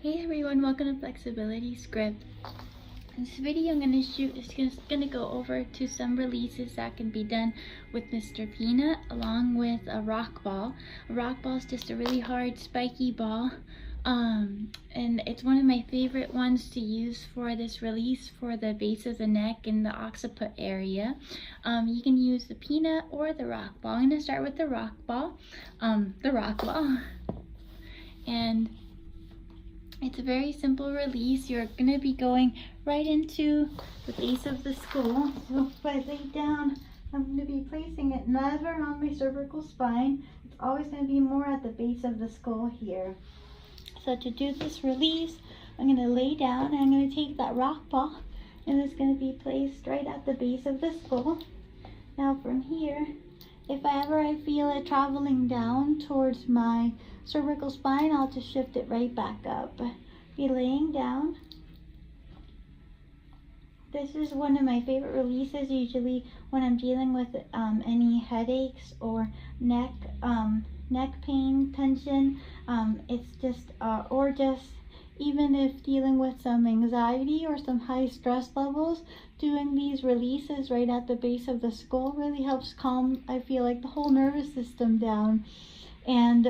Hey everyone, welcome to Flexibility Script. In this video I'm going to shoot is just going to go over to some releases that can be done with Mr. Peanut along with a rock ball. A rock ball is just a really hard spiky ball, and it's one of my favorite ones to use for this release for the base of the neck and the occiput area. You can use the peanut or the rock ball. I'm going to start with the rock ball. And it's a very simple release. You're going to be going right into the base of the skull. So if I lay down, I'm going to be placing it never on my cervical spine. It's always going to be more at the base of the skull here. So to do this release, I'm going to lay down and I'm going to take that rock ball and it's going to be placed right at the base of the skull. Now from here, if I feel it traveling down towards my cervical spine, I'll just shift it right back up. Be laying down. This is one of my favorite releases, usually when I'm dealing with any headaches or neck pain, tension. It's just, or just even if dealing with some anxiety or some high stress levels, doing these releases right at the base of the skull really helps calm, I feel like, the whole nervous system down, and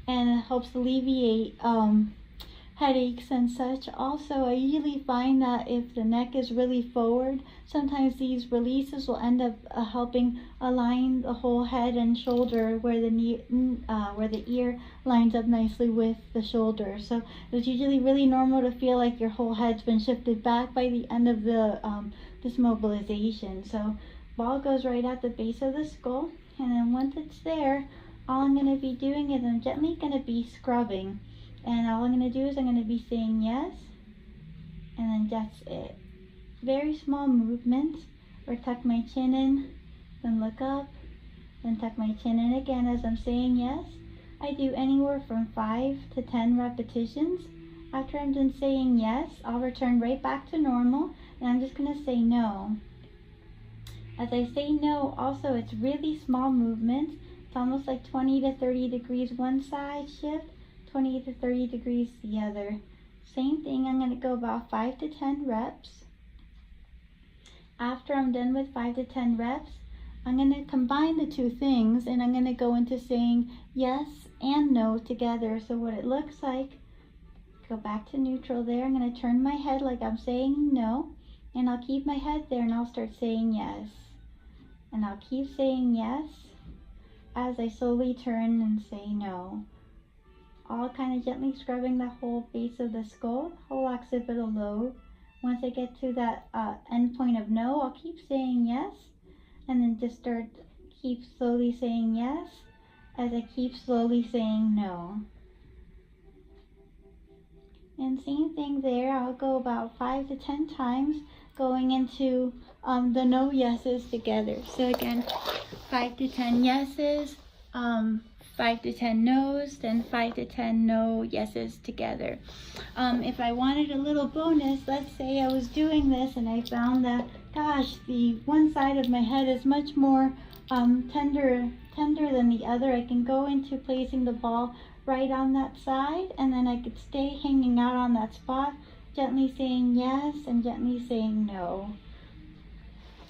it helps alleviate headaches and such. Also, I usually find that if the neck is really forward, sometimes these releases will end up helping align the whole head and shoulder where the ear lines up nicely with the shoulder. So it's usually really normal to feel like your whole head's been shifted back by the end of the this mobilization. So ball goes right at the base of the skull, and then once it's there, all I'm going to be doing is I'm gently going to be scrubbing. And all I'm going to do is I'm going to be saying yes, and then that's it. Very small movements, or tuck my chin in, then look up, then tuck my chin in again as I'm saying yes. I do anywhere from 5 to 10 repetitions. After I'm done saying yes, I'll return right back to normal, and I'm just going to say no. As I say no, also it's really small movements. It's almost like 20 to 30 degrees one side shift, 20 to 30 degrees the other. Same thing, I'm going to go about 5 to 10 reps. After I'm done with 5 to 10 reps, I'm going to combine the two things and I'm going to go into saying yes and no together. So what it looks like, go back to neutral there. I'm going to turn my head like I'm saying no, and I'll keep my head there and I'll start saying yes. And I'll keep saying yes as I slowly turn and say no. All kind of gently scrubbing the whole base of the skull, whole occipital lobe. Once I get to that end point of no, I'll keep saying yes, and then just keep slowly saying yes as I keep slowly saying no. And same thing there, I'll go about 5 to 10 times going into the no yeses together. So again, 5 to 10 yeses, 5 to 10 no's, then 5 to 10 no yeses together. If I wanted a little bonus, let's say I was doing this and I found that, gosh, the one side of my head is much more tender than the other, I can go into placing the ball right on that side, and then I could stay hanging out on that spot, gently saying yes and gently saying no.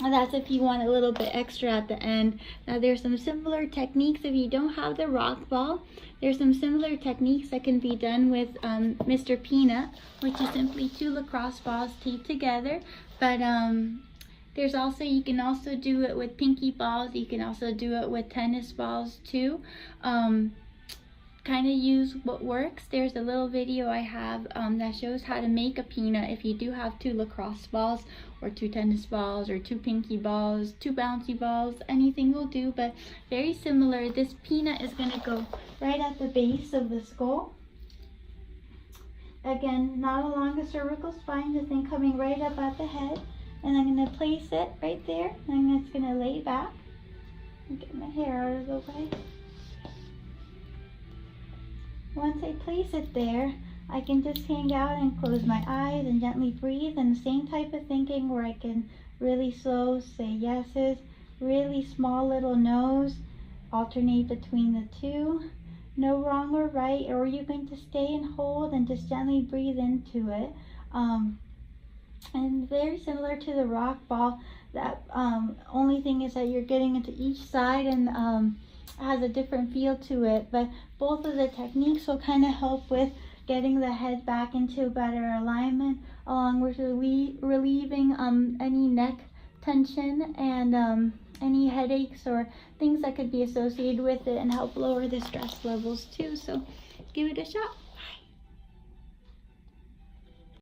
And that's if you want a little bit extra at the end. Now there's some similar techniques if you don't have the rock ball. There's some similar techniques that can be done with Mr. Peanut, which is simply 2 lacrosse balls taped together. But there's also, you can also do it with pinky balls. You can also do it with tennis balls too. Kind of use what works. There's a little video I have that shows how to make a peanut if you do have 2 lacrosse balls or 2 tennis balls or 2 pinky balls, 2 bouncy balls, anything will do, but very similar. This peanut is going to go right at the base of the skull. Again, not along the cervical spine, just then coming right up at the head, and I'm going to place it right there, and I'm just going to lay back and get my hair out of the way. Once I place it there, I can just hang out and close my eyes and gently breathe, and the same type of thinking where I can really slow say yeses, really small little no's, alternate between the two, no wrong or right, or you can just stay and hold and just gently breathe into it. And very similar to the rock ball, that only thing is that you're getting into each side and has a different feel to it, but both of the techniques will kind of help with getting the head back into better alignment, along with relieving any neck tension and any headaches or things that could be associated with it, and help lower the stress levels too. So give it a shot.